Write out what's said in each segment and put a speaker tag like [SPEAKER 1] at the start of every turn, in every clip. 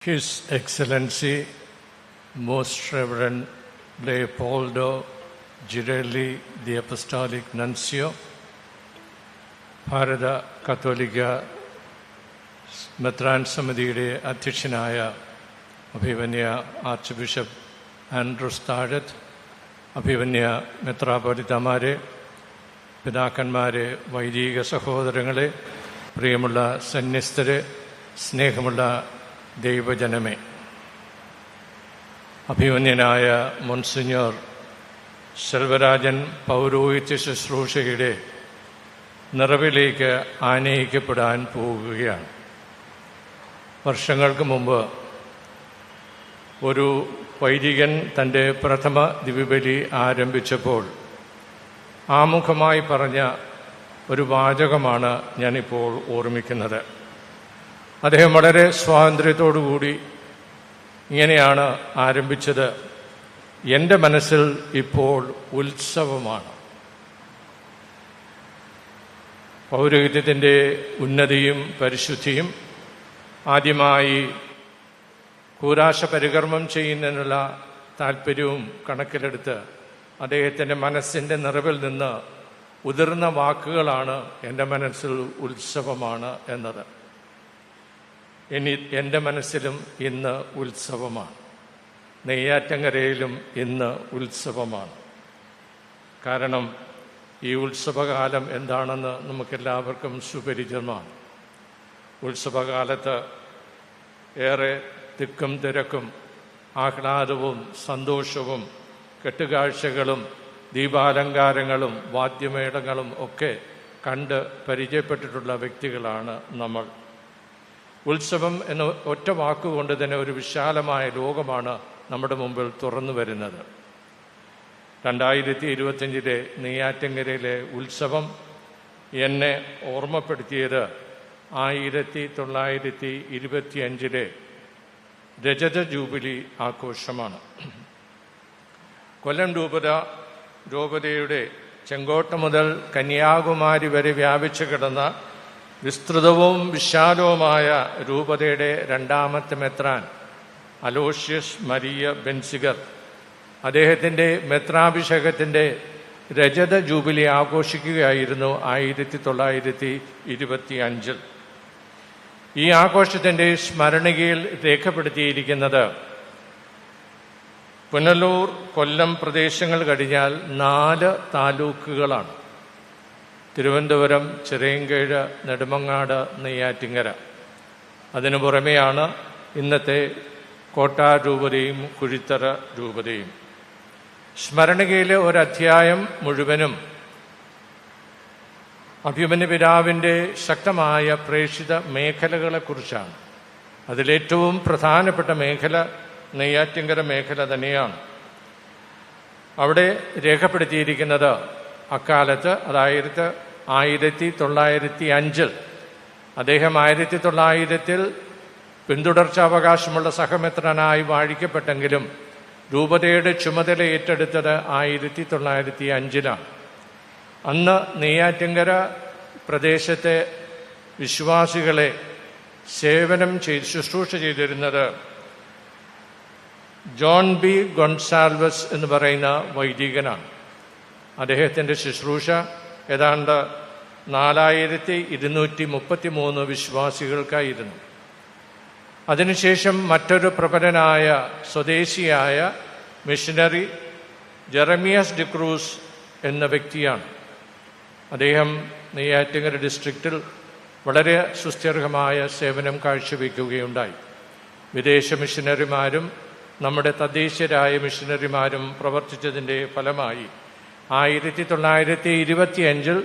[SPEAKER 1] His Excellency, Most Reverend Leopoldo Girelli, the Apostolic Nuncio, ഭാരത കത്തോലിക്ക മെത്രാൻ സമിതിയുടെ അധ്യക്ഷനായ അഭിവന്യ ആർച്ച് ബിഷപ്പ് ആൻഡ്രൂസ് താഴത്ത്, അഭിവന്യ മെത്രാപ്പൊലീത്തമാരെ, പിതാക്കന്മാരെ, വൈദിക സഹോദരങ്ങളെ, പ്രിയമുള്ള സന്യസ്തരെ, സ്നേഹമുള്ള ദൈവജനമേ, അഭിവന്യനായ മോൺസിഞ്ഞോർ സെൽവരാജൻ പൗരോഹിത്യ ശുശ്രൂഷയുടെ നിറവിലേക്ക് ആനയിക്കപ്പെടാൻ പോകുകയാണ്. വർഷങ്ങൾക്ക് മുമ്പ് ഒരു വൈദികൻ തൻ്റെ പ്രഥമ ദിവ്യബലി ആരംഭിച്ചപ്പോൾ ആമുഖമായി പറഞ്ഞ ഒരു വാചകമാണ് ഞാനിപ്പോൾ ഓർമ്മിക്കുന്നത്. അദ്ദേഹം വളരെ സ്വാതന്ത്ര്യത്തോടുകൂടി ഇങ്ങനെയാണ് ആരംഭിച്ചത്: എൻ്റെ മനസ്സിൽ ഇപ്പോൾ ഉത്സവമാണ്. പൗരോഹിത്യത്തിൻ്റെ ഉന്നതിയും പരിശുദ്ധിയും ആദ്യമായി കൂരാശ പരികർമ്മം ചെയ്യുന്നതിനുള്ള താല്പര്യവും കണക്കിലെടുത്ത് അദ്ദേഹത്തിൻ്റെ മനസ്സിൻ്റെ നിറവിൽ നിന്ന് ഉതിർന്ന വാക്കുകളാണ് എൻ്റെ മനസ്സിൽ ഉത്സവമാണ് എന്നത്. എൻ്റെ മനസ്സിലും ഇന്ന് ഉത്സവമാണ്. നെയ്യാറ്റങ്കരയിലും ഇന്ന് ഉത്സവമാണ്. കാരണം ഈ ഉത്സവകാലം എന്താണെന്ന് നമുക്കെല്ലാവർക്കും സുപരിചിതമാണ്. ഉത്സവകാലത്ത് ഏറെ തിക്കും തിരക്കും ആഹ്ലാദവും സന്തോഷവും കെട്ടുകാഴ്ചകളും ദീപാലങ്കാരങ്ങളും വാദ്യമേളങ്ങളും ഒക്കെ കണ്ട് പരിചയപ്പെട്ടിട്ടുള്ള വ്യക്തികളാണ് നമ്മൾ. ഉത്സവം എന്ന ഒറ്റ വാക്കുകൊണ്ട് തന്നെ ഒരു വിശാലമായ ലോകമാണ് നമ്മുടെ മുമ്പിൽ തുറന്നു വരുന്നത്. 2025 നെയ്യാറ്റിൻകരയിലെ ഉത്സവം എന്നെ ഓർമ്മപ്പെടുത്തിയത് 1925 രജത ജൂബിലി ആഘോഷമാണ്. കൊല്ലം രൂപതയുടെ ചെങ്കോട്ട മുതൽ കന്യാകുമാരി വരെ വ്യാപിച്ചു കിടന്ന വിസ്തൃതവും വിശാലവുമായ രൂപതയുടെ രണ്ടാമത്തെ മെത്രാൻ അലോഷ്യസ് മരിയ ബെൻസിഗർ അദ്ദേഹത്തിൻ്റെ മെത്രാഭിഷേകത്തിൻ്റെ രജത ജൂബിലി ആഘോഷിക്കുകയായിരുന്നു 1925. ഈ ആഘോഷത്തിൻ്റെ സ്മരണികയിൽ രേഖപ്പെടുത്തിയിരിക്കുന്നത് പുനലൂർ, കൊല്ലം പ്രദേശങ്ങൾ കഴിഞ്ഞാൽ 4 താലൂക്കുകളാണ്: തിരുവനന്തപുരം, ചിറയൻകീഴ്, നെടുമങ്ങാട്, നെയ്യാറ്റിൻകര. അതിനു പുറമെയാണ് ഇന്നത്തെ കോട്ടാ രൂപതയും കുഴിത്തറ രൂപതയും. സ്മരണികയിലെ ഒരധ്യായം മുഴുവനും അഭിമന്യ പിതാവിൻ്റെ ശക്തമായ പ്രേക്ഷിത മേഖലകളെക്കുറിച്ചാണ്. അതിലേറ്റവും പ്രധാനപ്പെട്ട മേഖല നെയ്യാറ്റിൻകര മേഖല തന്നെയാണ്. അവിടെ രേഖപ്പെടുത്തിയിരിക്കുന്നത് അക്കാലത്ത്, അതായത് 1905 അദ്ദേഹം 1900 പിന്തുടർച്ചാവകാശമുള്ള സഹമെത്രനായി വാഴിക്കപ്പെട്ടെങ്കിലും രൂപതയുടെ ചുമതല ഏറ്റെടുത്തത് 1905. അന്ന് നെയ്യാറ്റിൻകര പ്രദേശത്തെ വിശ്വാസികളെ ശുശ്രൂഷ ചെയ്തിരുന്നത് ജോൺ ബി ഗൊൺസാൽവസ് എന്ന് പറയുന്ന വൈദികനാണ്. അദ്ദേഹത്തിൻ്റെ ശുശ്രൂഷ ഏതാണ്ട് 4233 വിശ്വാസികൾക്കായിരുന്നു. അതിനുശേഷം മറ്റൊരു പ്രബലനായ സ്വദേശിയായ മിഷനറി ജെറമിയസ് ഡിക്രൂസ് എന്ന വ്യക്തിയാണ്. അദ്ദേഹം നെയ്യാറ്റിൻകര ഡിസ്ട്രിക്റ്റിൽ വളരെ സുസ്ഥിരമായ സേവനം കാഴ്ചവെക്കുകയുണ്ടായി. വിദേശ മിഷനറിമാരും നമ്മുടെ തദ്ദേശീയരായ മിഷനറിമാരും പ്രവർത്തിച്ചതിൻ്റെ ഫലമായി 1925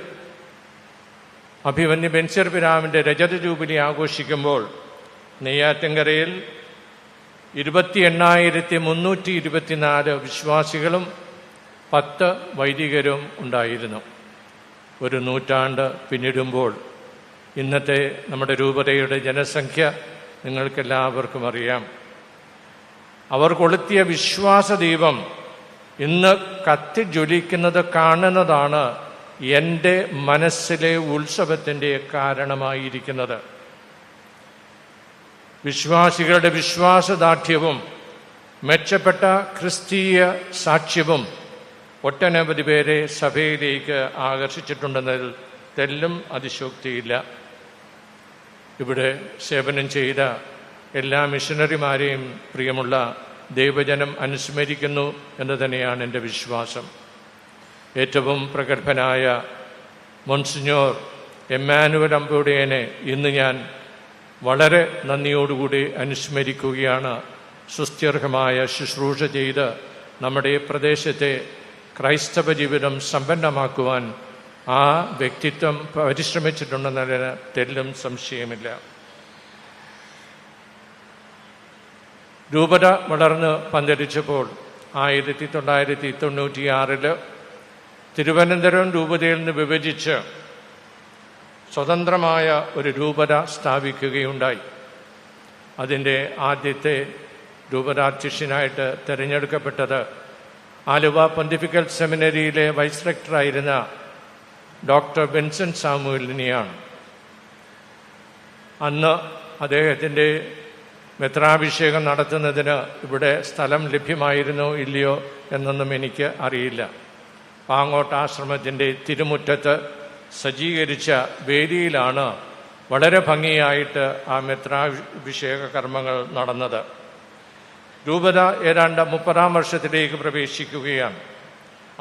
[SPEAKER 1] അഭിമന്യ ബെൻസിഗർ പിതാവിൻ്റെ രജത ജൂബിലി ആഘോഷിക്കുമ്പോൾ നെയ്യാറ്റിൻകരയിൽ 28,324 വിശ്വാസികളും 10 വൈദികരും ഉണ്ടായിരുന്നു. ഒരു നൂറ്റാണ്ട് പിന്നിടുമ്പോൾ ഇന്നത്തെ നമ്മുടെ രൂപതയുടെ ജനസംഖ്യ നിങ്ങൾക്കെല്ലാവർക്കും അറിയാം. അവർ കൊളുത്തിയ വിശ്വാസദീപം ഇന്ന് കത്തിജ്വലിക്കുന്നത് കാണുന്നതാണ് എൻ്റെ മനസ്സിലെ ഉത്സവത്തിൻ്റെ കാരണമായിരിക്കുന്നത്. വിശ്വാസികളുടെ വിശ്വാസദാർഢ്യവും മെച്ചപ്പെട്ട ക്രിസ്തീയ സാക്ഷ്യവും ഒട്ടനവധി പേരെ സഭയിലേക്ക് ആകർഷിച്ചിട്ടുണ്ടെന്നതിൽ തെല്ലും അതിശോക്തിയില്ല. ഇവിടെ സേവനം ചെയ്ത എല്ലാ മിഷനറിമാരെയും പ്രിയമുള്ള ദൈവജനം അനുസ്മരിക്കുന്നു എന്ന് തന്നെയാണ് എൻ്റെ വിശ്വാസം. ഏറ്റവും പ്രഗത്ഭനായ മോൺസിഞ്ഞോർ എമ്മാനുവൽ അമ്പുടയനെ ഇന്ന് ഞാൻ വളരെ നന്ദിയോടുകൂടി അനുസ്മരിക്കുകയാണ്. സുസ്ഥിരമായ ശുശ്രൂഷ ചെയ്ത് നമ്മുടെ പ്രദേശത്തെ ക്രൈസ്തവ ജീവിതം സമ്പന്നമാക്കുവാൻ ആ വ്യക്തിത്വം പരിശ്രമിച്ചിട്ടുണ്ടെന്നതിന് തെല്ലും സംശയമില്ല. രൂപത വളർന്ന് പന്തലിച്ചപ്പോൾ 1996 തിരുവനന്തപുരം രൂപതയിൽ നിന്ന് വിഭജിച്ച് സ്വതന്ത്രമായ ഒരു രൂപത സ്ഥാപിക്കുകയുണ്ടായി. അതിൻ്റെ ആദ്യത്തെ രൂപതാധ്യക്ഷനായിട്ട് തിരഞ്ഞെടുക്കപ്പെട്ടത് ആലുവ പൊന്തിഫിക്കൽ സെമിനറിയിലെ വൈസ് റെക്ടറായിരുന്ന ഡോക്ടർ ബെൻസൺ സാമുവലിനെയാണ്. അന്ന് അദ്ദേഹത്തിൻ്റെ മെത്രാഭിഷേകം നടത്തുന്നതിന് ഇവിടെ സ്ഥലം ലഭ്യമായിരുന്നോ ഇല്ലയോ എന്നൊന്നും എനിക്ക് അറിയില്ല. പാങ്ങോട്ട് ആശ്രമത്തിൻ്റെ തിരുമുറ്റത്ത് സജ്ജീകരിച്ച വേദിയിലാണ് വളരെ ഭംഗിയായിട്ട് ആ മെത്രാഭിഷേക കർമ്മങ്ങൾ നടന്നത്. രൂപത ഏതാണ്ട് 30-ാം വർഷത്തിലേക്ക് പ്രവേശിക്കുകയാണ്.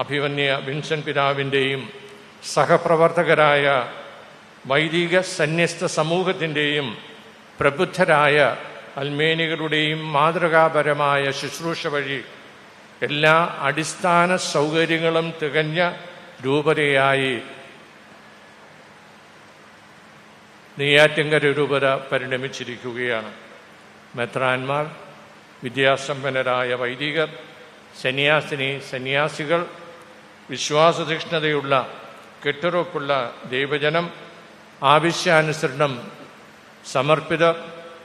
[SPEAKER 1] അഭിമന്യ വിൻസെൻ്റ് പിതാവിൻ്റെയും സഹപ്രവർത്തകരായ വൈദിക സന്യസ്ത സമൂഹത്തിൻ്റെയും പ്രബുദ്ധരായ അൽമേനികളുടെയും മാതൃകാപരമായ ശുശ്രൂഷ വഴി എല്ലാ അടിസ്ഥാന സൗകര്യങ്ങളും തികഞ്ഞ രൂപതയായി നെയ്യാറ്റിൻകര രൂപത പരിണമിച്ചിരിക്കുകയാണ്. മെത്രാന്മാർ, വിദ്യാസമ്പന്നരായ വൈദികർ, സന്യാസികൾ, വിശ്വാസതീക്ഷ്ണതയുള്ള കെട്ടുറപ്പുള്ള ദൈവജനം, ആവശ്യാനുസരണം സമർപ്പിതർ,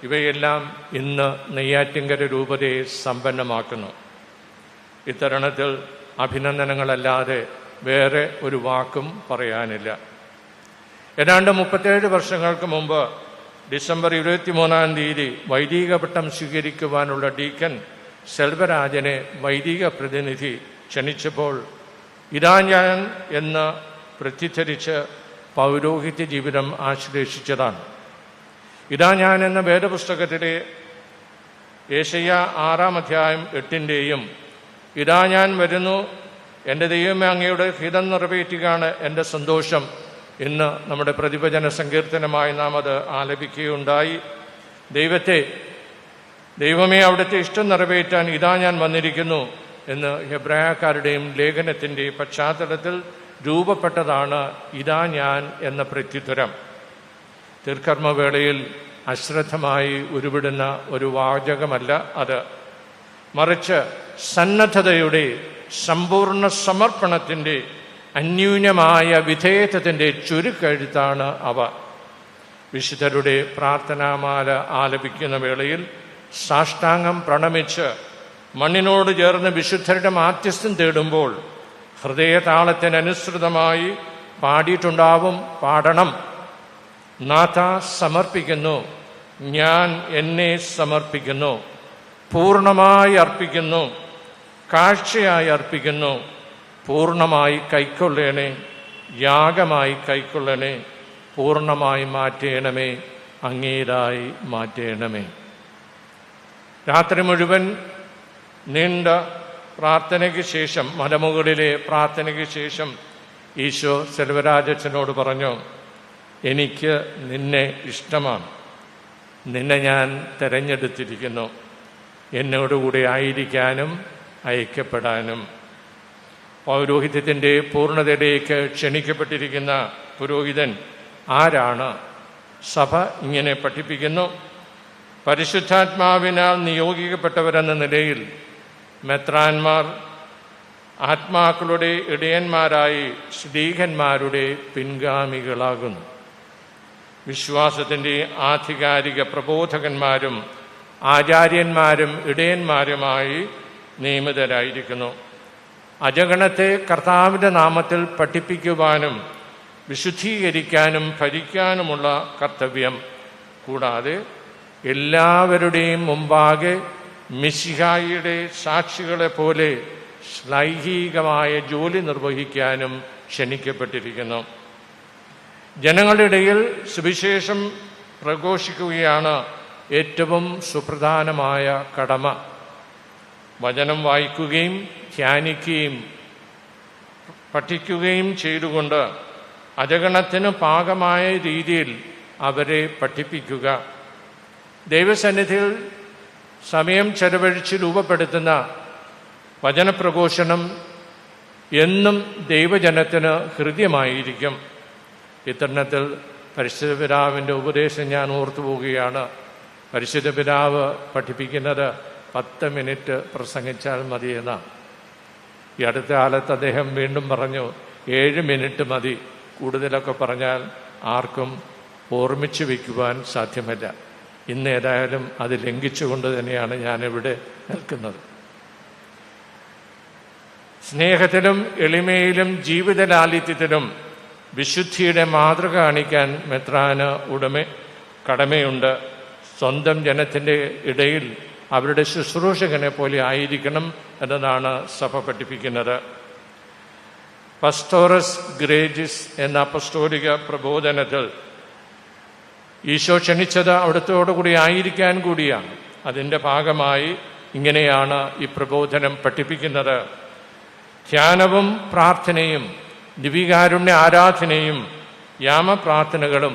[SPEAKER 1] ഇവയെല്ലാം ഇന്ന് നെയ്യാറ്റിൻകര രൂപതയെ സമ്പന്നമാക്കുന്നു. ഇത്തരുണത്തിൽ അഭിനന്ദനങ്ങളല്ലാതെ വേറെ ഒരു വാക്കും പറയാനില്ല. ഏതാണ്ട് 37 വർഷങ്ങൾക്ക് മുമ്പ് ഡിസംബർ 23-ാം തീയതി വൈദിക പട്ടം സ്വീകരിക്കുവാനുള്ള ഡീക്കൻ സെൽവരാജനെ വൈദിക പ്രതിനിധി ക്ഷണിച്ചപ്പോൾ ഇതാ ഞാൻ എന്ന് പ്രത്യധരിച്ച് പൗരോഹിത്യ ജീവിതം ആശ്ലേഷിച്ചതാണ്. ഇതാ ഞാൻ എന്ന വേദപുസ്തകത്തിലെ യേശയ്യാ 6-ാം അധ്യായം 8-ൻ്റെയും ഇതാ ഞാൻ വരുന്നു, എൻ്റെ ദൈവമേ അങ്ങയുടെ ഹിതം നിറവേറ്റുകയാണ് എൻ്റെ സന്തോഷം ഇന്ന് നമ്മുടെ പ്രതിഭജന സങ്കീർത്തനമായി നാം അത് ആലപിക്കുകയുണ്ടായി. ദൈവമേ അവിടുത്തെ ഇഷ്ടം നിറവേറ്റാൻ ഇതാ ഞാൻ വന്നിരിക്കുന്നു എന്ന് ഹെബ്രായക്കാരുടെയും ലേഖനത്തിൻ്റെ പശ്ചാത്തലത്തിൽ രൂപപ്പെട്ടതാണ് ഇതാ ഞാൻ എന്ന പ്രത്യുത്തരം. തിരുക്കർമ്മവേളയിൽ അശ്രദ്ധമായി ഉരുവിടുന്ന ഒരു വാചകമല്ല അത്, മറിച്ച് സന്നദ്ധതയുടെ, സമ്പൂർണ്ണ സമർപ്പണത്തിൻ്റെ, അന്യൂനമായ വിധേയത്വത്തിൻ്റെ ചുരുക്കെഴുത്താണ് അവ. വിശുദ്ധരുടെ പ്രാർത്ഥനാമാല ആലപിക്കുന്ന വേളയിൽ സാഷ്ടാംഗം പ്രണമിച്ച് മണ്ണിനോട് ചേർന്ന് വിശുദ്ധരുടെ മാധ്യസ്ഥം തേടുമ്പോൾ ഹൃദയതാളത്തിനനുസൃതമായി പാടണം. നാഥ സമർപ്പിക്കുന്നു, ഞാൻ എന്നെ സമർപ്പിക്കുന്നു, പൂർണ്ണമായി അർപ്പിക്കുന്നു, കാഴ്ചയായി അർപ്പിക്കുന്നു, പൂർണ്ണമായി കൈക്കൊള്ളണേ, യാഗമായി കൈക്കൊള്ളണേ, പൂർണ്ണമായി മാറ്റേണമേ, അങ്ങേതായി മാറ്റേണമേ. രാത്രി മുഴുവൻ നീണ്ട പ്രാർത്ഥനയ്ക്ക് ശേഷം, മലമുകളിലെ പ്രാർത്ഥനയ്ക്ക് ശേഷം ഈശോ സെൽവരാജച്ചനോട് പറഞ്ഞു, എനിക്ക് നിന്നെ ഇഷ്ടമാണ്, നിന്നെ ഞാൻ തിരഞ്ഞെടുത്തിരിക്കുന്നു, എന്നോടുകൂടി ആയിരിക്കാനും അയക്കപ്പെടാനും. പൗരോഹിത്യത്തിൻ്റെ പൂർണ്ണതയിലേക്ക് ക്ഷണിക്കപ്പെട്ടിരിക്കുന്ന പുരോഹിതൻ ആരാണ്? സഭ ഇങ്ങനെ പഠിപ്പിക്കുന്നു. പരിശുദ്ധാത്മാവിനാൽ നിയോഗിക്കപ്പെട്ടവരെന്ന നിലയിൽ മെത്രാന്മാർ ആത്മാക്കളുടെ ഇടയന്മാരായി ശ്ലീഹന്മാരുടെ പിൻഗാമികളാകുന്നു. വിശ്വാസത്തിൻ്റെ ആധികാരിക പ്രബോധകന്മാരും ആചാര്യന്മാരും ഇടയന്മാരുമായി നിയമിതരായിരിക്കുന്നു. അജഗണത്തെ കർത്താവിൻ്റെ നാമത്തിൽ പഠിപ്പിക്കുവാനും വിശുദ്ധീകരിക്കാനും ഭരിക്കാനുമുള്ള കർത്തവ്യം, കൂടാതെ എല്ലാവരുടെയും മുമ്പാകെ മിശിഹായിയുടെ സാക്ഷികളെ പോലെ ശ്ലൈഹികമായ ജോലി നിർവഹിക്കാനും ക്ഷണിക്കപ്പെട്ടിരിക്കുന്നു. ജനങ്ങളുടെ ഇടയിൽ സുവിശേഷം പ്രഘോഷിക്കുകയാണ് ഏറ്റവും സുപ്രധാനമായ കടമ. വചനം വായിക്കുകയും ധ്യാനിക്കുകയും പഠിക്കുകയും ചെയ്തുകൊണ്ട് അജഗണത്തിന് പാകമായ രീതിയിൽ അവരെ പഠിപ്പിക്കുക. ദൈവസന്നിധിയിൽ സമയം ചെലവഴിച്ച് രൂപപ്പെടുത്തുന്ന വചനപ്രഘോഷണം എന്നും ദൈവജനത്തിന് ഹൃദ്യമായിരിക്കും. ഇത്തരണത്തിൽ പരിശുദ്ധ പിതാവിൻ്റെ ഉപദേശം ഞാൻ ഓർത്തു പോവുകയാണ്. പരിശുദ്ധ പിതാവ് പഠിപ്പിക്കുന്നത് 10 മിനിറ്റ് പ്രസംഗിച്ചാൽ മതിയെന്ന. ഈ അടുത്ത കാലത്ത് അദ്ദേഹം വീണ്ടും പറഞ്ഞു 7 മിനിറ്റ് മതി, കൂടുതലൊക്കെ പറഞ്ഞാൽ ആർക്കും ഓർമ്മിച്ചു വയ്ക്കുവാൻ സാധ്യമല്ല. ഇന്ന് ഏതായാലും അത് ലംഘിച്ചുകൊണ്ട് തന്നെയാണ് ഞാനിവിടെ നിൽക്കുന്നത്. സ്നേഹത്തിലും എളിമയിലും ജീവിത ലാളിത്യത്തിലും വിശുദ്ധിയുടെ മാതൃക കാണിക്കാൻ മെത്രാന് കടമയുണ്ട്. സ്വന്തം ജനത്തിൻ്റെ ഇടയിൽ അവരുടെ ശുശ്രൂഷകനെ പോലെ ആയിരിക്കണം എന്നതാണ് സഭ പഠിപ്പിക്കുന്നത്. പസ്റ്റോറസ് ഗ്രേജിസ് എന്ന അപ്പസ്തോലിക പ്രബോധനത്തിൽ ഈശോ ക്ഷണിച്ചത് അവിടുത്തോടുകൂടി ആയിരിക്കാൻ കൂടിയാണ്. അതിൻ്റെ ഭാഗമായി ഇങ്ങനെയാണ് ഈ പ്രബോധനം പഠിപ്പിക്കുന്നത്. ധ്യാനവും പ്രാർത്ഥനയും ദിവികാരുണ്യ ആരാധനയും യാമപ്രാർത്ഥനകളും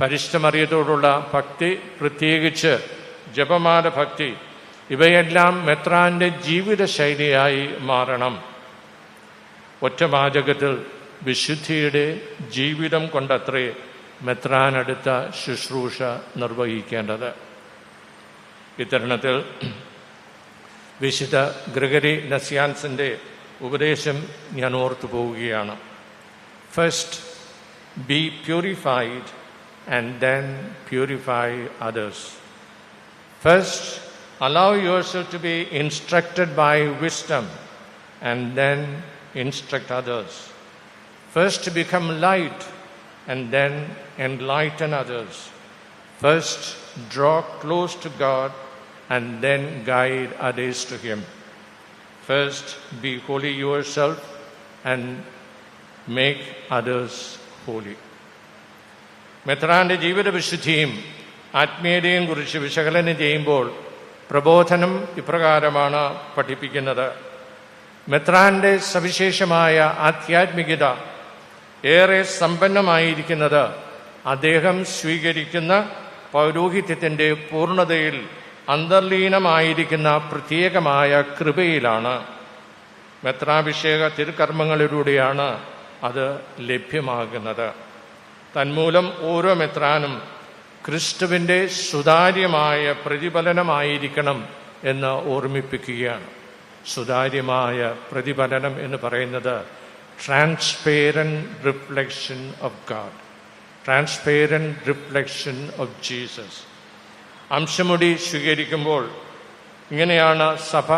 [SPEAKER 1] പരിശുദ്ധ മറിയത്തോടുള്ള ഭക്തി, പ്രത്യേകിച്ച് ജപമാല ഭക്തി, ഇവയെല്ലാം മെത്രാന്റെ ജീവിത ശൈലിയായി മാറണം. ഒറ്റവാചകത്തിൽ വിശുദ്ധിയുടെ ജീവിതം കൊണ്ടത്രേ മെത്രാനടുത്ത ശുശ്രൂഷ നിർവഹിക്കേണ്ടത്. ഇത്തരണത്തിൽ വിശുദ്ധ ഗ്രിഗറി നസ്യാൻസിൻ്റെ ഉപദേശം ഞാൻ ഓർത്തു പോവുകയാണ്. First B purified and then purify others. First, allow yourself to be instructed by wisdom and then instruct others. First, become light and then enlighten others. First, draw close to God and then guide others to Him. First, be holy yourself and make others holy. മെത്രാന്റെ ജീവിത വിശുദ്ധിയും ആത്മീയതയും കുറിച്ച് വിശകലനം ചെയ്യുമ്പോൾ പ്രബോധനം ഇപ്രകാരമാണ് പഠിപ്പിക്കുന്നത്. മെത്രാന്റെ സവിശേഷമായ ആധ്യാത്മികത ഏറെ സമ്പന്നമായിരിക്കുന്നത് അദ്ദേഹം സ്വീകരിക്കുന്ന പൗരോഹിത്യത്തിൻ്റെ പൂർണ്ണതയിൽ അന്തർലീനമായിരിക്കുന്ന പ്രത്യേകമായ കൃപയിലാണ്. മെത്രാഭിഷേക തിരുക്കർമ്മങ്ങളിലൂടെയാണ് അത് ലഭ്യമാകുന്നത്. തന്മൂലം ഓരോ മെത്രാനും ക്രിസ്തുവിൻ്റെ സുതാര്യമായ പ്രതിഫലനമായിരിക്കണം എന്ന് ഓർമ്മിപ്പിക്കുകയാണ്. സുതാര്യമായ പ്രതിഫലനം എന്ന് പറയുന്നത് transparent reflection of God, transparent reflection of Jesus. അംശമുടി സ്വീകരിക്കുമ്പോൾ ഇങ്ങനെയാണ് സഭ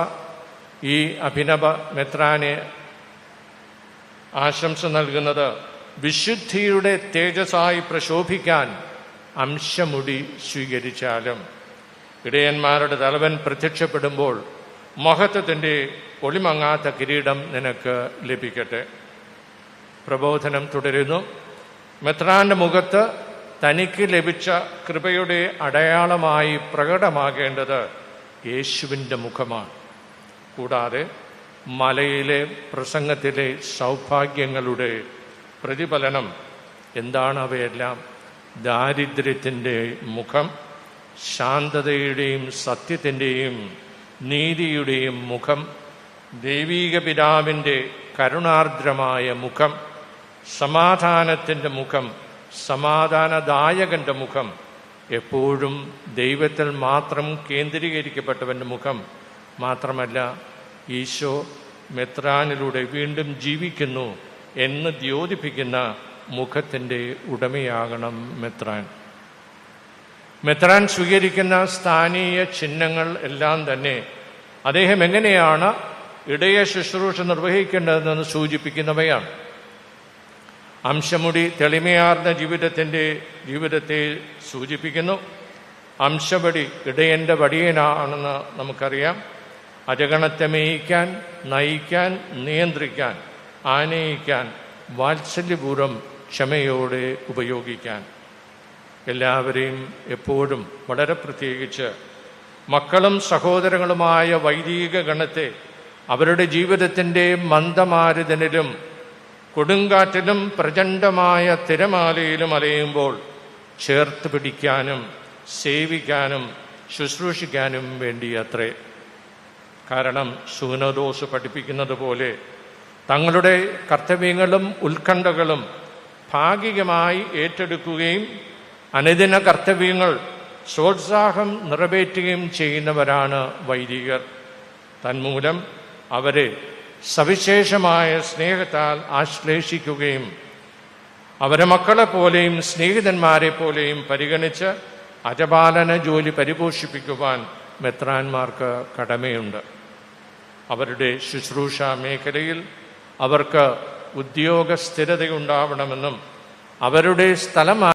[SPEAKER 1] ഈ അഭിനവ മെത്രാനെ ആശംസ നൽകുന്നത്. വിശുദ്ധിയുടെ തേജസ്സായി പ്രശോഭിക്കാൻ അംശമുടി സ്വീകരിച്ചാലും ഇടയന്മാരുടെ തലവൻ പ്രത്യക്ഷപ്പെടുമ്പോൾ മഹത്വത്തിൻ്റെ ഒളിമങ്ങാത്ത കിരീടം നിനക്ക് ലഭിക്കട്ടെ. പ്രബോധനം തുടരുന്നു. മെത്രാന്റെ മുഖത്ത് തനിക്ക് ലഭിച്ച കൃപയുടെ അടയാളമായി പ്രകടമാകേണ്ടത് യേശുവിൻ്റെ മുഖമാണ്. കൂടാതെ മലയിലെ പ്രസംഗത്തിലെ സൗഭാഗ്യങ്ങളുടെ പ്രതിഫലനം എന്താണ്? അവയെല്ലാം ദാരിദ്ര്യത്തിൻ്റെ മുഖം, ശാന്തതയുടെയും സത്യത്തിൻ്റെയും നീതിയുടെയും മുഖം, ദൈവീക പിതാവിൻ്റെ കരുണാർദ്രമായ മുഖം, സമാധാനത്തിൻ്റെ മുഖം, സമാധാനദായകൻ്റെ മുഖം, എപ്പോഴും ദൈവത്തിൽ മാത്രം കേന്ദ്രീകരിക്കപ്പെട്ടവൻ്റെ മുഖം. മാത്രമല്ല, ഈശോ മെത്രാനിലൂടെ വീണ്ടും ജീവിക്കുന്നു എന്ന് ദ്യോതിപ്പിക്കുന്ന മുഖത്തിൻ്റെ ഉടമയാകണം മെത്രാൻ. മെത്രാൻ സ്വീകരിക്കുന്ന സ്ഥാനീയ ചിഹ്നങ്ങൾ എല്ലാം തന്നെ അദ്ദേഹം എങ്ങനെയാണ് ഇടയ ശുശ്രൂഷ നിർവഹിക്കേണ്ടതെന്ന് സൂചിപ്പിക്കുന്നവയാണ്. അംശമുടി തെളിമയാർന്ന ജീവിതത്തെ സൂചിപ്പിക്കുന്നു. അംശപടി ഇടയൻ്റെ വടിയനാണെന്ന് നമുക്കറിയാം. അജഗണത്തെ മേയിക്കാൻ, നയിക്കാൻ, നിയന്ത്രിക്കാൻ, ആനയിക്കാൻ, വാത്സല്യപൂർവ്വം ക്ഷമയോടെ ഉപയോഗിക്കാൻ. എല്ലാവരെയും എപ്പോഴും, വളരെ പ്രത്യേകിച്ച് മക്കളും സഹോദരങ്ങളുമായ വൈദിക ഗണത്തെ അവരുടെ ജീവിതത്തിൻ്റെ മന്ദമാരുതനിലും കൊടുങ്കാറ്റിലും പ്രചണ്ഡമായ തിരമാലയിലും അലയുമ്പോൾ ചേർത്ത് പിടിക്കാനും സേവിക്കാനും ശുശ്രൂഷിക്കാനും വേണ്ടിയത്രേ. കാരണം സൂനോദോസ് പഠിപ്പിക്കുന്നത് പോലെ തങ്ങളുടെ കർത്തവ്യങ്ങളും ഉത്കണ്ഠകളും ഭാഗികമായി ഏറ്റെടുക്കുകയും അനുദിന കർത്തവ്യങ്ങൾ സോത്സാഹം നിറവേറ്റുകയും ചെയ്യുന്നവരാണ് വൈദികർ. തന്മൂലം അവരെ സവിശേഷമായ സ്നേഹത്താൽ ആശ്ലേഷിക്കുകയും അവരെ മക്കളെ പോലെയും സ്നേഹിതന്മാരെ പോലെയും പരിഗണിച്ച് അജപാലന ജോലി പരിപോഷിപ്പിക്കുവാൻ മെത്രാന്മാർക്ക് കടമയുണ്ട്. അവരുടെ ശുശ്രൂഷ മേഖലയിൽ അവർക്ക് ഉദ്യോഗ സ്ഥിരതയുണ്ടാവണമെന്നും അവരുടെ സ്ഥലമാറ്റങ്ങൾ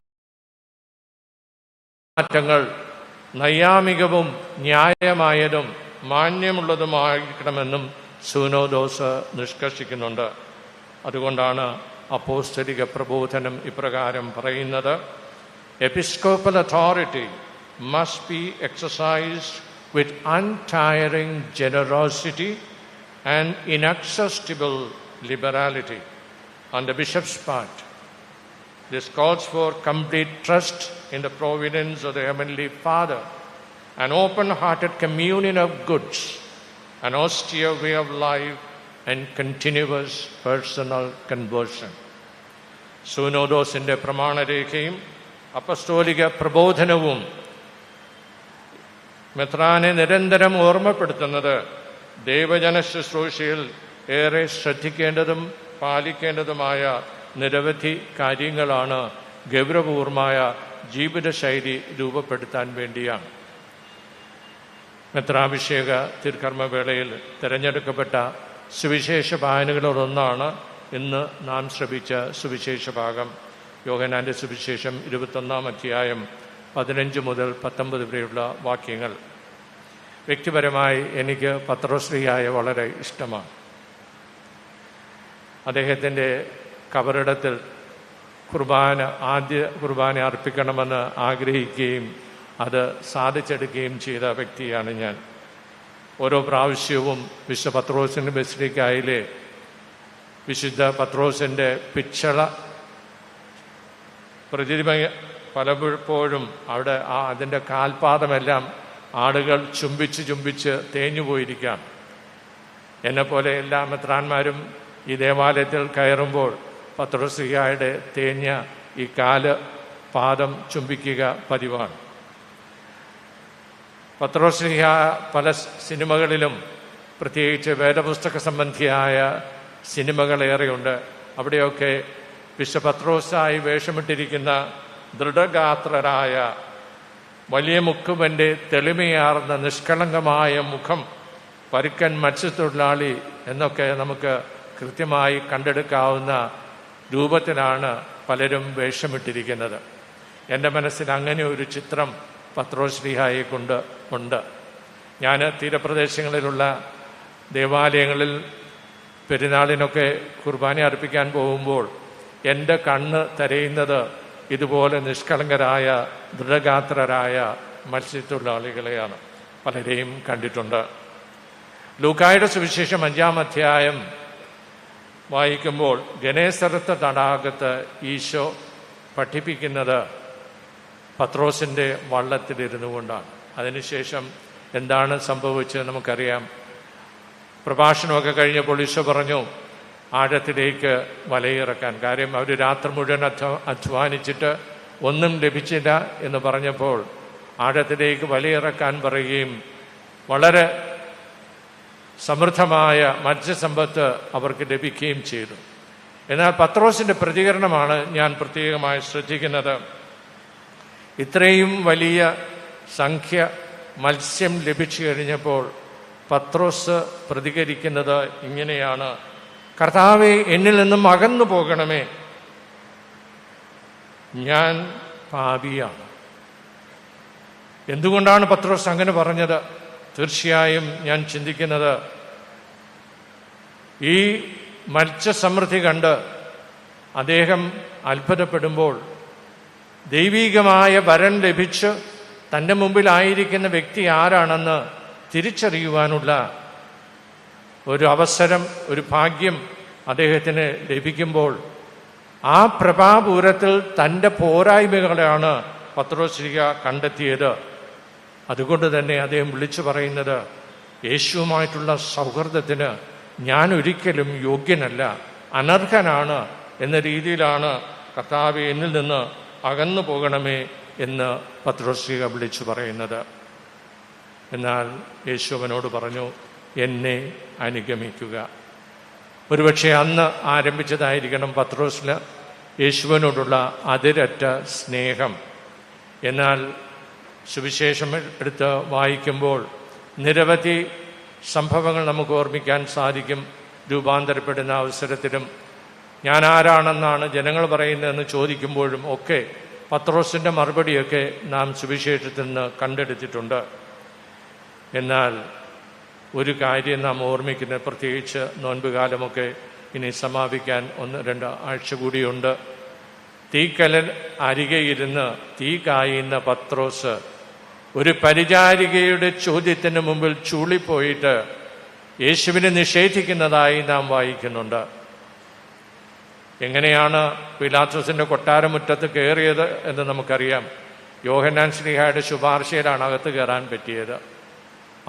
[SPEAKER 1] നൈയാമികവും ന്യായമായതും മാന്യമുള്ളതുമായിരിക്കണമെന്നും സൂനോദോസ് നിഷ്കർഷിക്കുന്നുണ്ട്. അതുകൊണ്ടാണ് അപ്പോസ്തലിക പ്രബോധനം ഇപ്രകാരം പറയുന്നത്: episcopal authority must be exercised with untiring generosity and inexhaustible liberality on the bishop's part. This calls for complete trust in the providence of the Heavenly Father, an open-hearted communion of goods, an austere way of life, and continuous personal conversion. സൂനോദോസിൻ്റെ പ്രമാണരേഖയും അപ്പസ്തോലിക പ്രബോധനവും മെത്രാനെ നിരന്തരം ഓർമ്മപ്പെടുത്തുന്നത് ദൈവജന ശുശ്രൂഷയിൽ ഏറെ ശ്രദ്ധിക്കേണ്ടതും പാലിക്കേണ്ടതുമായ നിരവധി കാര്യങ്ങളാണ് ഗൗരവപൂർവമായ ജീവിതശൈലി രൂപപ്പെടുത്താൻ വേണ്ടിയാണ്. മെത്രാഭിഷേക തിരുക്കർമ്മവേളയിൽ തിരഞ്ഞെടുക്കപ്പെട്ട സുവിശേഷ വായനകളൊന്നാണ് ഇന്ന് നാം ശ്രവിച്ച സുവിശേഷ ഭാഗം. യോഹന്നാൻ്റെ സുവിശേഷം 21-ാം അധ്യായം 15 മുതൽ 19 വരെയുള്ള വാക്യങ്ങൾ. വ്യക്തിപരമായി എനിക്ക് പത്രോസ്ലീഹായെ വളരെ ഇഷ്ടമാണ്. അദ്ദേഹത്തിൻ്റെ കബറിടത്തിൽ ആദ്യ കുർബാന അർപ്പിക്കണമെന്ന് ആഗ്രഹിക്കുകയും അത് സാധിച്ചെടുക്കുകയും ചെയ്ത വ്യക്തിയാണ് ഞാൻ. ഓരോ പ്രാവശ്യവും വിശുദ്ധ പത്രോസിൻ്റെ ബസിലിക്കായിലെ വിശുദ്ധ പത്രോസിൻ്റെ പിച്ചള പ്രതിമ പലപ്പോഴും അവിടെ അതിൻ്റെ കാൽപാദമെല്ലാം ആളുകൾ ചുംബിച്ച് തേഞ്ഞു പോയിരിക്കാം. എന്നെപ്പോലെ എല്ലാ മെത്രാന്മാരും ഈ ദേവാലയത്തിൽ കയറുമ്പോൾ പത്രോസ്ലീഹായുടെ തേഞ്ഞ ഈ പാദം ചുംബിക്കുക പതിവാണ്. പത്രോസ്ലീഹാ പല സിനിമകളിലും, പ്രത്യേകിച്ച് വേദപുസ്തക സംബന്ധിയായ സിനിമകളേറെയുണ്ട്. അവിടെയൊക്കെ വിശുദ്ധ പത്രോസായി വേഷമിട്ടിരിക്കുന്ന ദൃഢഗാത്രരായ വലിയ മുക്കുവൻ്റെ തെളിമയാർന്ന നിഷ്കളങ്കമായ മുഖം, പരുക്കൻ മത്സ്യത്തൊഴിലാളി എന്നൊക്കെ നമുക്ക് കൃത്യമായി കണ്ടെടുക്കാവുന്ന രൂപത്തിലാണ് പലരും വേഷമിട്ടിരിക്കുന്നത്. എൻ്റെ മനസ്സിൽ അങ്ങനെ ഒരു ചിത്രം പത്രോസ്ലീഹായെ കൊണ്ട് ഉണ്ട്. ഞാൻ തീരപ്രദേശങ്ങളിലുള്ള ദേവാലയങ്ങളിൽ പെരുന്നാളിനൊക്കെ കുർബാന അർപ്പിക്കാൻ പോകുമ്പോൾ എൻ്റെ കണ്ണ് തിരയുന്നത് ഇതുപോലെ നിഷ്കളങ്കരായ ദൃഢഗാത്രരായ മത്സ്യത്തൊഴിലാളികളെയാണ്. പലരെയും കണ്ടിട്ടുണ്ട്. ലൂക്കായുടെ സുവിശേഷം 5-ാം അധ്യായം വായിക്കുമ്പോൾ ഗനേസറത്ത് തടാകത്ത് ഈശോ പഠിപ്പിക്കുന്നത് പത്രോസിൻ്റെ വള്ളത്തിലിരുന്നു കൊണ്ടാണ്. അതിനുശേഷം എന്താണ് സംഭവിച്ചത് നമുക്കറിയാം. പ്രഭാഷണമൊക്കെ കഴിഞ്ഞപ്പോൾ ഈശോ പറഞ്ഞു ആഴത്തിലേക്ക് വലയിറക്കാൻ. കാര്യം അവർ രാത്രി മുഴുവൻ അധ്വാനിച്ചിട്ട് ഒന്നും ലഭിച്ചില്ല എന്ന് പറഞ്ഞപ്പോൾ ആഴത്തിലേക്ക് വലയിറക്കാൻ പറയുകയും വളരെ സമൃദ്ധമായ മത്സ്യസമ്പത്ത് അവർക്ക് ലഭിക്കുകയും ചെയ്തു. എന്നാൽ പത്രോസിൻ്റെ പ്രതികരണമാണ് ഞാൻ പ്രത്യേകമായി ശ്രദ്ധിക്കുന്നത്. ഇത്രയും വലിയ സംഖ്യ മത്സ്യം ലഭിച്ചു കഴിഞ്ഞപ്പോൾ പത്രോസ് പ്രതികരിക്കുന്നത് ഇങ്ങനെയാണ്: കർത്താവേ, എന്നിൽ നിന്നും അകന്നു പോകണമേ, ഞാൻ പാപിയാണ്. എന്തുകൊണ്ടാണ് പത്രോസ് അങ്ങനെ പറഞ്ഞത്? തീർച്ചയായും ഞാൻ ചിന്തിക്കുന്നത്, ഈ മത്സ്യസമൃദ്ധി കണ്ട് അദ്ദേഹം അത്ഭുതപ്പെടുമ്പോൾ ദൈവികമായ വരം ലഭിച്ച് തൻ്റെ മുമ്പിലായിരിക്കുന്ന വ്യക്തി ആരാണെന്ന് തിരിച്ചറിയുവാനുള്ള ഒരു അവസരം, ഒരു ഭാഗ്യം അദ്ദേഹത്തിന് ലഭിക്കുമ്പോൾ ആ പ്രഭാപൂരത്തിൽ തൻ്റെ പോരായ്മകളാണ് പത്രോസ്ലീഹ കണ്ടെത്തിയത്. അതുകൊണ്ട് തന്നെ അദ്ദേഹം വിളിച്ചു പറയുന്നത്, യേശുവുമായിട്ടുള്ള സൗഹൃദത്തിന് ഞാൻ ഒരിക്കലും യോഗ്യനല്ല, അനർഹനാണ് എന്ന രീതിയിലാണ് കർത്താവേ എന്നിൽ നിന്ന് അകന്നു പോകണമേ എന്ന് പത്രോസ്ലീഹ വിളിച്ചു പറയുന്നത്. എന്നാൽ യേശു അവനോട് പറഞ്ഞു, എന്നെ അനുഗമിക്കുക. ഒരുപക്ഷെ അന്ന് ആരംഭിച്ചതായിരിക്കണം പത്രോസിന് യേശുവിനോടുള്ള അതിരറ്റ സ്നേഹം. എന്നാൽ സുവിശേഷം എടുത്ത് വായിക്കുമ്പോൾ നിരവധി സംഭവങ്ങൾ നമുക്ക് ഓർമ്മിക്കാൻ സാധിക്കും. രൂപാന്തരപ്പെടുന്ന അവസരത്തിലും ഞാൻ ആരാണെന്നാണ് ജനങ്ങൾ പറയുന്നതെന്ന് ചോദിക്കുമ്പോഴും ഒക്കെ പത്രോസിൻ്റെ മറുപടിയൊക്കെ നാം സുവിശേഷത്തിൽ നിന്ന് കണ്ടെടുത്തിട്ടുണ്ട്. എന്നാൽ ഒരു കാര്യം നാം ഓർമ്മിക്കുന്നത്, പ്രത്യേകിച്ച് നോൻപുകാലമൊക്കെ ഇനി സമാപിക്കാൻ 1-2 ആഴ്ച കൂടിയുണ്ട്. തീക്കലൻ അരികെ ഇരുന്ന് തീ കായുന്ന പത്രോസ് ഒരു പരിചാരികയുടെ ചോദ്യത്തിന് മുമ്പിൽ ചൂളിപ്പോയിട്ട് യേശുവിനെ നിഷേധിക്കുന്നതായി നാം വായിക്കുന്നുണ്ട്. എങ്ങനെയാണ് പീലാത്തോസിൻ്റെ കൊട്ടാരമുറ്റത്ത് കയറിയത് എന്ന് നമുക്കറിയാം. യോഹന്നാൻ ശ്ലീഹായുടെ ശുപാർശയിലാണ് അകത്ത് കയറാൻ പറ്റിയത്.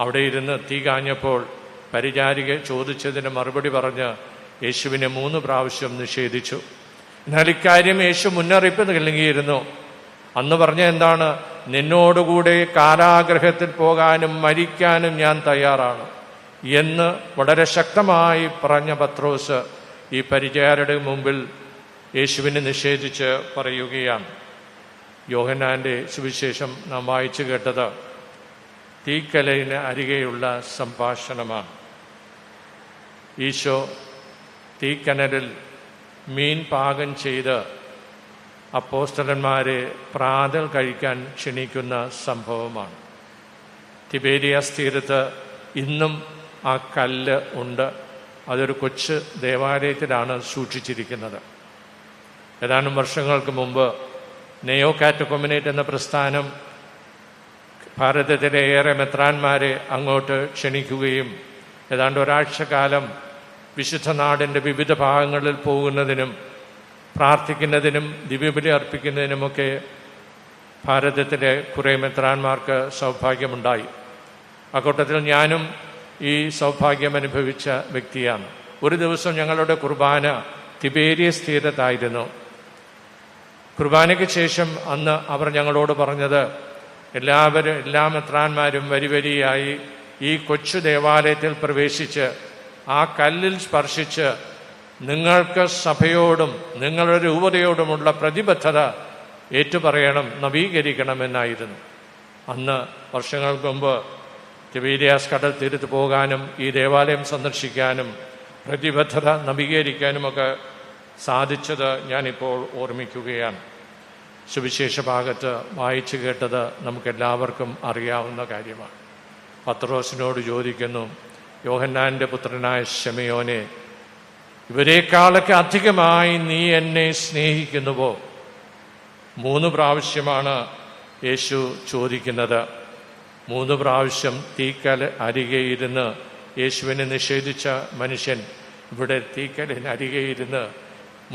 [SPEAKER 1] അവിടെ ഇരുന്ന് തീ കാഞ്ഞപ്പോൾ പരിചാരിക ചോദിച്ചതിന് മറുപടി പറഞ്ഞ് യേശുവിനെ 3 പ്രാവശ്യം നിഷേധിച്ചു. എന്നാൽ ഇക്കാര്യം യേശു മുന്നറിയിപ്പ് നൽകിയിരുന്നു. അന്ന് പറഞ്ഞ എന്താണ്? നിന്നോടുകൂടെ കാരാഗൃഹത്തിൽ പോകാനും മരിക്കാനും ഞാൻ തയ്യാറാണ് എന്ന് വളരെ ശക്തമായി പറഞ്ഞ പത്രോസ് ഈ പരിചാരയുടെ മുമ്പിൽ യേശുവിനെ നിഷേധിച്ച് പറയുകയാണ്. യോഹന്നാൻ്റെ സുവിശേഷം നാം വായിച്ചു കേട്ടത് തീക്കലയിന് അരികെയുള്ള സംഭാഷണമാണ്. ഈശോ തീക്കനലിൽ മീൻ പാകം ചെയ്ത് അപ്പോസ്തലന്മാരെ പ്രാതൽ കഴിക്കാൻ ക്ഷണിക്കുന്ന സംഭവമാണ്. തിബേരിയാസ് തീരത്ത് ഇന്നും ആ കല്ല് ഉണ്ട്. അതൊരു കൊച്ചു ദേവാലയത്തിലാണ് സൂക്ഷിച്ചിരിക്കുന്നത്. ഏതാനും വർഷങ്ങൾക്ക് മുമ്പ് നെയോ കാറ്റക്കൊമിനേറ്റ് എന്ന പ്രസ്ഥാനം ഭാരതത്തിലെ ഏറെ മെത്രാന്മാരെ അങ്ങോട്ട് ക്ഷണിക്കുകയും ഏതാണ്ട് ഒരാഴ്ചക്കാലം വിശുദ്ധ നാടിൻ്റെ വിവിധ ഭാഗങ്ങളിൽ പോകുന്നതിനും പ്രാർത്ഥിക്കുന്നതിനും ദിവ്യബലി അർപ്പിക്കുന്നതിനുമൊക്കെ ഭാരതത്തിലെ കുറേ മെത്രാന്മാർക്ക് സൗഭാഗ്യമുണ്ടായി. അക്കൂട്ടത്തിൽ ഞാനും ഈ സൗഭാഗ്യം അനുഭവിച്ച വ്യക്തിയാണ്. ഒരു ദിവസം ഞങ്ങളുടെ കുർബാന തിബേരിയസ് തീരത്തായിരുന്നു. കുർബാനയ്ക്ക് ശേഷം അന്ന് അവർ ഞങ്ങളോട് പറഞ്ഞത്, എല്ലാ മെത്രാന്മാരും വരിവരിയായി ഈ കൊച്ചു ദേവാലയത്തിൽ പ്രവേശിച്ച് ആ കല്ലിൽ സ്പർശിച്ച് നിങ്ങൾക്ക് സഭയോടും നിങ്ങളുടെ രൂപതയോടുമുള്ള പ്രതിബദ്ധത ഏറ്റുപറയണം, നവീകരിക്കണമെന്നായിരുന്നു. അന്ന് വർഷങ്ങൾക്ക് മുമ്പ് തിബേരിയാസ് കടൽ തീരത്ത് പോകാനും ഈ ദേവാലയം സന്ദർശിക്കാനും പ്രതിബദ്ധത നവീകരിക്കാനുമൊക്കെ സാധിച്ചത് ഞാനിപ്പോൾ ഓർമ്മിക്കുകയാണ്. സുവിശേഷ ഭാഗത്ത് വായിച്ചു കേട്ടത് നമുക്കെല്ലാവർക്കും അറിയാവുന്ന കാര്യമാണ്. പത്രോസിനോട് ചോദിക്കുന്നു, യോഹന്നാൻ്റെ പുത്രനായ ശിമയോനെ, ഇവരെക്കാളൊക്കെ അധികമായി നീ എന്നെ സ്നേഹിക്കുന്നുവോ? 3 പ്രാവശ്യമാണ് യേശു ചോദിക്കുന്നത്. 3 പ്രാവശ്യം തീക്കൽ അരികെ ഇരുന്ന് യേശുവിനെ നിഷേധിച്ച മനുഷ്യൻ ഇവിടെ തീക്കലിന് അരികെ ഇരുന്ന്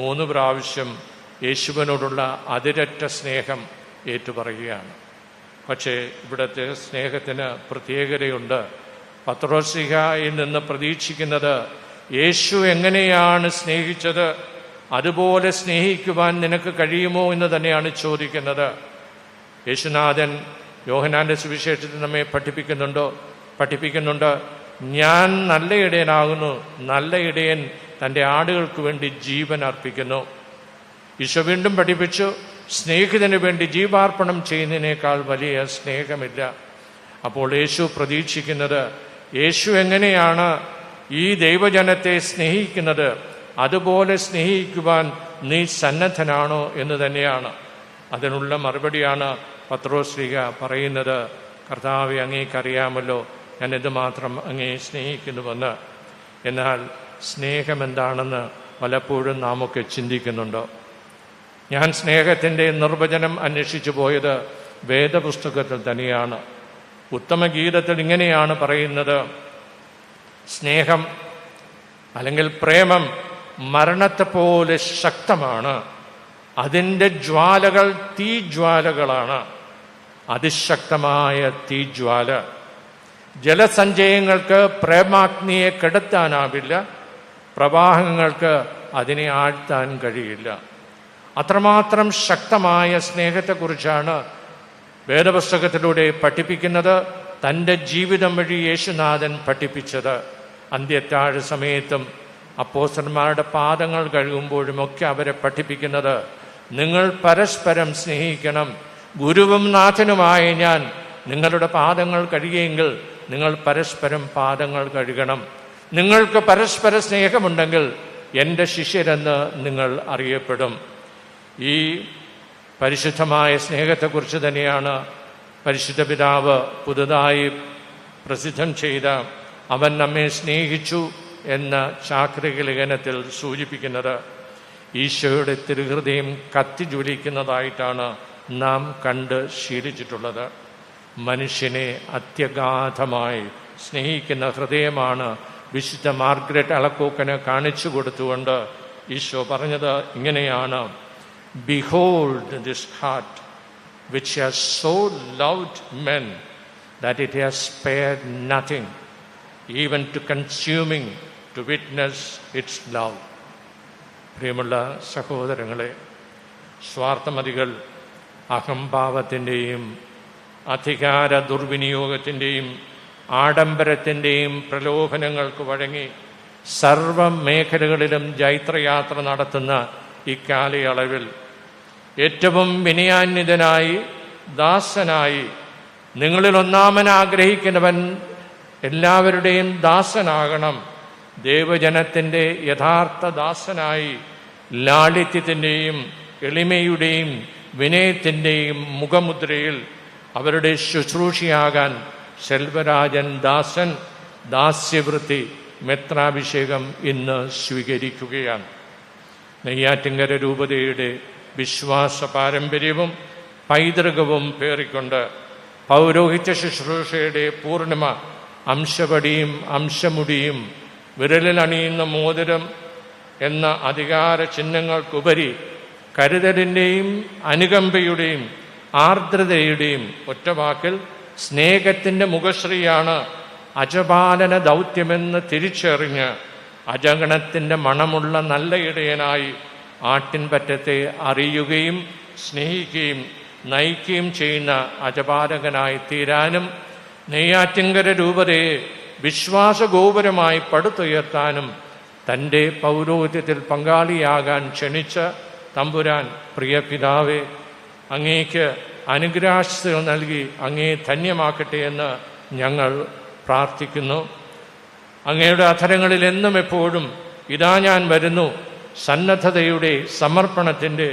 [SPEAKER 1] 3 പ്രാവശ്യം യേശുവിനോടുള്ള അതിരറ്റ സ്നേഹം ഏറ്റുപറയുകയാണ്. പക്ഷേ ഇവിടുത്തെ സ്നേഹത്തിന് പ്രത്യേകതയുണ്ട്. പത്രോസ്ലീഹായിൽ നിന്ന് പ്രതീക്ഷിക്കുന്നത് യേശു എങ്ങനെയാണ് സ്നേഹിച്ചത് അതുപോലെ സ്നേഹിക്കുവാൻ നിനക്ക് കഴിയുമോ എന്ന് തന്നെയാണ് ചോദിക്കുന്നത്. യേശുനാഥൻ യോഹന്നാൻ്റെ സുവിശേഷത്തിൽ നമ്മെ പഠിപ്പിക്കുന്നുണ്ട്. ഞാൻ നല്ല ഇടയനാകുന്നു, നല്ല ഇടയൻ തൻ്റെ ആടുകൾക്ക് വേണ്ടി ജീവൻ അർപ്പിക്കുന്നു. ഈശോ വീണ്ടും പഠിപ്പിച്ചു, സ്നേഹിതന് വേണ്ടി ജീവാർപ്പണം ചെയ്യുന്നതിനേക്കാൾ വലിയ സ്നേഹമില്ല. അപ്പോൾ യേശു പ്രതീക്ഷിക്കുന്നത്, യേശു എങ്ങനെയാണ് ഈ ദൈവജനത്തെ സ്നേഹിക്കുന്നത് അതുപോലെ സ്നേഹിക്കുവാൻ നീ സന്നദ്ധനാണോ എന്ന് തന്നെയാണ്. അതിനുള്ള മറുപടിയാണ് പത്രോസ് ശ്ലീഹ പറയുന്നത്, കർത്താവെ, അങ്ങേക്കറിയാമല്ലോ ഞാൻ എന്തുമാത്രം അങ്ങയെ സ്നേഹിക്കുന്നുവെന്ന്. എന്നാൽ സ്നേഹമെന്താണെന്ന് പലപ്പോഴും നാമൊക്കെ ചിന്തിക്കുന്നുണ്ടോ? ഞാൻ സ്നേഹത്തിൻ്റെ നിർവചനം അന്വേഷിച്ചു പോയത് വേദപുസ്തകത്തിൽ തന്നെയാണ്. ഉത്തമഗീതത്തിൽ ഇങ്ങനെയാണ് പറയുന്നത്: സ്നേഹം അല്ലെങ്കിൽ പ്രേമം മരണത്തെപ്പോലെ ശക്തമാണ്, അതിൻ്റെ ജ്വാലകൾ തീജ്വാലകളാണ്, അതിശക്തമായ തീജ്വാല. ജലസഞ്ചയങ്ങൾക്ക് പ്രേമാഗ്നിയെ കെടുത്താനാവില്ല, പ്രവാഹങ്ങൾക്ക് അതിനെ ആഴ്ത്താൻ കഴിയില്ല. അത്രമാത്രം ശക്തമായ സ്നേഹത്തെക്കുറിച്ചാണ് വേദപുസ്തകത്തിലൂടെ പഠിപ്പിക്കുന്നത്. തൻ്റെ ജീവിതം വഴി യേശുനാഥൻ പഠിപ്പിച്ചത്. അന്ത്യത്താഴ സമയത്തും അപ്പോസ്തലന്മാരുടെ പാദങ്ങൾ കഴുകുമ്പോഴുമൊക്കെ അവരെ പഠിപ്പിക്കുന്നത്, നിങ്ങൾ പരസ്പരം സ്നേഹിക്കണം. ഗുരുവും നാഥനുമായ ഞാൻ നിങ്ങളുടെ പാദങ്ങൾ കഴുകിയെങ്കിൽ നിങ്ങൾ പരസ്പരം പാദങ്ങൾ കഴുകണം. നിങ്ങൾക്ക് പരസ്പര സ്നേഹമുണ്ടെങ്കിൽ എൻ്റെ ശിഷ്യരെന്ന് നിങ്ങൾ അറിയപ്പെടും. ഈ പരിശുദ്ധമായ സ്നേഹത്തെക്കുറിച്ച് തന്നെയാണ് പരിശുദ്ധ പിതാവ് പുതുതായി പ്രസിദ്ധം ചെയ്ത അവൻ നമ്മെ സ്നേഹിച്ചു എന്ന ചാക്രിക ലേഖനത്തിൽ സൂചിപ്പിക്കുന്നത്. ഈശോയുടെ തിരുഹൃദയം കത്തിജ്വലിക്കുന്നതായിട്ടാണ് നാം കണ്ട് ശീലിച്ചിട്ടുള്ളത്. മനുഷ്യനെ അത്യഗാധമായി സ്നേഹിക്കുന്ന ഹൃദയമാണ് വിശുദ്ധ മാർഗ്രറ്റ് അളക്കോക്കന് കാണിച്ചു കൊടുത്തുകൊണ്ട് ഈശോ പറഞ്ഞത് ഇങ്ങനെയാണ്: Behold this heart which has so loved men that it has spared nothing, even to consuming, to witness its love. പ്രിയമുള്ള സഹോദരങ്ങളെ, സ്വാർത്ഥമതികൾ അഹംഭാവത്തിൻ്റെയും അധികാര ദുർവിനിയോഗത്തിൻ്റെയും ആഡംബരത്തിൻ്റെയും പ്രലോഭനങ്ങൾക്ക് വഴങ്ങി സർവ മേഖലകളിലും ജൈത്രയാത്ര നടത്തുന്ന ഇക്കാലയളവിൽ ഏറ്റവും വിനയാന്വിതനായി ദാസനായി, നിങ്ങളിൽ ഒന്നാമൻ ആഗ്രഹിക്കുന്നവൻ എല്ലാവരുടെയും ദാസനാകണം, ദൈവജനത്തിൻ്റെ യഥാർത്ഥ ദാസനായി ലാളിത്യത്തിൻ്റെയും എളിമയുടെയും വിനയത്തിൻ്റെയും മുഖമുദ്രയിൽ അവരുടെ ശുശ്രൂഷയാകാൻ സെൽവരാജൻ ദാസൻ ദാസ്യവൃത്തി മെത്രാഭിഷേകം ഇന്ന് സ്വീകരിക്കുകയാണ്. നെയ്യാറ്റിൻകര രൂപതയുടെ വിശ്വാസ പാരമ്പര്യവും പൈതൃകവും പേറിക്കൊണ്ട് പൗരോഹിത്യ ശുശ്രൂഷയുടെ പൂർണിമ അംശപടിയും അംശമുടിയും വിരലിൽ അണിയുന്ന മോതിരം എന്ന അധികാര ചിഹ്നങ്ങൾക്കുപരി കരുതലിൻ്റെയും അനുകമ്പയുടെയും ആർദ്രതയുടെയും ഒറ്റവാക്കിൽ സ്നേഹത്തിൻ്റെ മുഖശ്രീയാണ് അജപാലന ദൗത്യമെന്ന് തിരിച്ചറിഞ്ഞ് അജഗണത്തിൻ്റെ മണമുള്ള നല്ല ഇടയനായി ആട്ടിൻപറ്റത്തെ അറിയുകയും സ്നേഹിക്കുകയും നയിക്കുകയും ചെയ്യുന്ന അജപാലകനായി തീരാനും നെയ്യാറ്റിൻകര രൂപതയെ വിശ്വാസഗോപുരമായി പടുത്തുയർത്താനും തൻ്റെ പൗരോഹിത്യത്തിൽ പങ്കാളിയാകാൻ ക്ഷണിച്ച തമ്പുരാൻ, പ്രിയ പിതാവേ, അങ്ങേക്ക് അനുഗ്രഹാശിസുകൾ നൽകി അങ്ങേ ധന്യമാക്കട്ടെ എന്ന് ഞങ്ങൾ പ്രാർത്ഥിക്കുന്നു. അങ്ങയുടെ അധരങ്ങളിൽ എന്നും എപ്പോഴും ഇതാ ഞാൻ വരുന്നു സന്നദ്ധതയുടെ സമർപ്പണത്തിൻ്റെ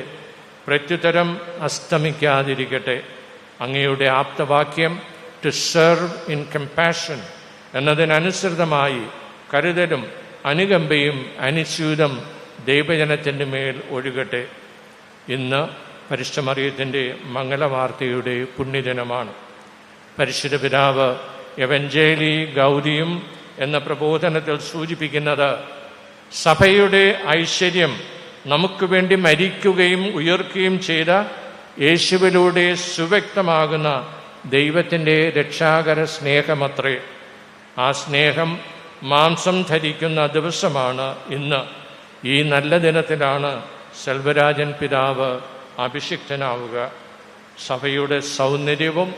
[SPEAKER 1] പ്രത്യുത്തരം അസ്തമിക്കാതിരിക്കട്ടെ. അങ്ങയുടെ ആപ്തവാക്യം ടു സെർവ് ഇൻ കമ്പാഷൻ എന്നതിനനുസൃതമായി കരുതലും അനുകമ്പയും അനുസ്യൂതം ദൈവജനത്തിൻ്റെ മേൽ ഒഴുകട്ടെ. ഇന്ന് പരിശുദ്ധ മറിയത്തിൻ്റെ മംഗളവാർത്തയുടെ പുണ്യദിനമാണ്. പരിശുദ്ധ പിതാവ് എവഞ്ചേലി ഗൗരിയും എന്ന പ്രബോധനത്തിൽ സൂചിപ്പിക്കുന്നത് സഭയുടെ ഐശ്വര്യം നമുക്ക് വേണ്ടി മരിക്കുകയും ഉയർക്കുകയും ചെയ്ത യേശുവിലൂടെ സുവ്യക്തമാകുന്ന ദൈവത്തിൻ്റെ രക്ഷാകര സ്നേഹമത്രേ. ആ സ്നേഹം മാംസം ധരിക്കുന്ന ദിവസമാണ് ഇന്ന്. ഈ നല്ല ദിനത്തിലാണ് സെൽവരാജൻ പിതാവ് അഭിഷിക്തനാവുക. സഭയുടെ സൗന്ദര്യവും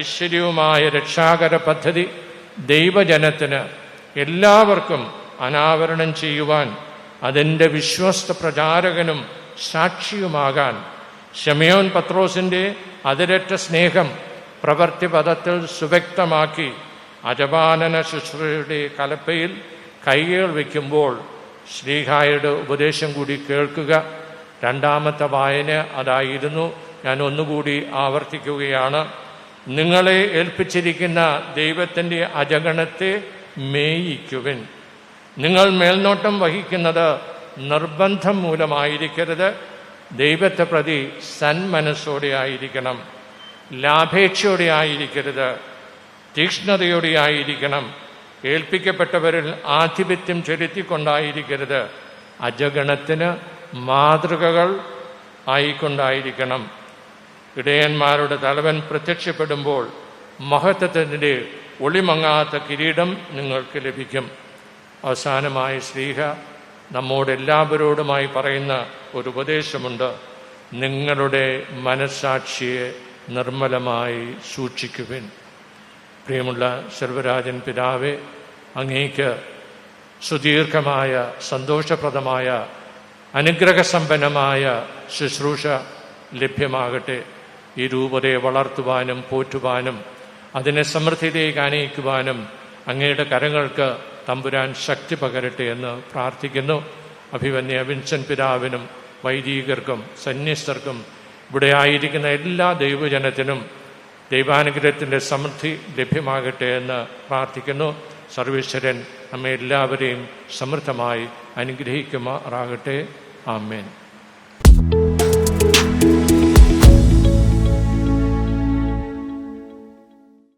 [SPEAKER 1] ഐശ്വര്യവുമായ രക്ഷാകര പദ്ധതി ദൈവജനത്തിന് എല്ലാവർക്കും അനാവരണം ചെയ്യുവാൻ, അതിൻ്റെ വിശ്വസ്ത പ്രചാരകനും സാക്ഷിയുമാകാൻ ശമയോൻ പത്രോസിൻ്റെ അതിരറ്റ സ്നേഹം പ്രവൃത്തിപഥത്തിൽ സുവ്യക്തമാക്കി അജപാലന ശുശ്രൂഷയുടെ കലപ്പയിൽ കൈകൾ വയ്ക്കുമ്പോൾ ശ്ലീഹായുടെ ഉപദേശം കൂടി കേൾക്കുക. രണ്ടാമത്തെ വായന അതായിരുന്നു. ഞാൻ ഒന്നുകൂടി ആവർത്തിക്കുകയാണ്. നിങ്ങളെ ഏൽപ്പിച്ചിരിക്കുന്ന ദൈവത്തിൻ്റെ അജഗണത്തെ മേയിക്കുവിൻ. നിങ്ങൾ മേൽനോട്ടം വഹിക്കുന്നത് നിർബന്ധം മൂലമായിരിക്കരുത്, ദൈവത്തെ പ്രതി സന്മനസ്സോടെ ആയിരിക്കണം. ലാഭേച്ഛയോടെ ആയിരിക്കരുത്, തീക്ഷ്ണതയോടെ ആയിരിക്കണം. ഏൽപ്പിക്കപ്പെട്ടവരിൽ ആധിപത്യം ചെലുത്തിക്കൊണ്ടായിരിക്കരുത്, അജഗണത്തിന് മാതൃകകൾ ആയിക്കൊണ്ടായിരിക്കണം. ഇടയന്മാരുടെ തലവൻ പ്രത്യക്ഷപ്പെടുമ്പോൾ മഹത്വത്തിൻ്റെ ഒളിമങ്ങാത്ത കിരീടം നിങ്ങൾക്ക് ലഭിക്കും. അവസാനമായി ശ്ലീഹ നമ്മോടെല്ലാവരോടുമായി പറയുന്ന ഒരു ഉപദേശമുണ്ട്: നിങ്ങളുടെ മനസ്സാക്ഷിയെ നിർമ്മലമായി സൂക്ഷിക്കുവിൻ. പ്രിയമുള്ള സർവരാജൻ പിതാവേ, അങ്ങേക്ക് സുദീർഘമായ സന്തോഷപ്രദമായ അനുഗ്രഹസമ്പന്നമായ ശുശ്രൂഷ ലഭ്യമാകട്ടെ. ഈ രൂപതയെ വളർത്തുവാനും പോറ്റുവാനും അതിനെ സമൃദ്ധിയിലേക്ക് ആനയിക്കുവാനും അങ്ങയുടെ കരങ്ങൾക്ക് തമ്പുരാൻ ശക്തി പകരട്ടെ എന്ന് പ്രാർത്ഥിക്കുന്നു. അഭിവന്യ വിൻസെൻ്റ് പിതാവിനും വൈദികർക്കും സന്യസ്തർക്കും ഇവിടെ ആയിരിക്കുന്ന എല്ലാ ദൈവജനത്തിനും ദൈവാനുഗ്രഹത്തിൻ്റെ സമൃദ്ധി ലഭ്യമാകട്ടെ എന്ന് പ്രാർത്ഥിക്കുന്നു. സർവേശ്വരൻ നമ്മെ എല്ലാവരെയും സമൃദ്ധമായി അനുഗ്രഹിക്കുമാറാകട്ടെ. ആമേൻ.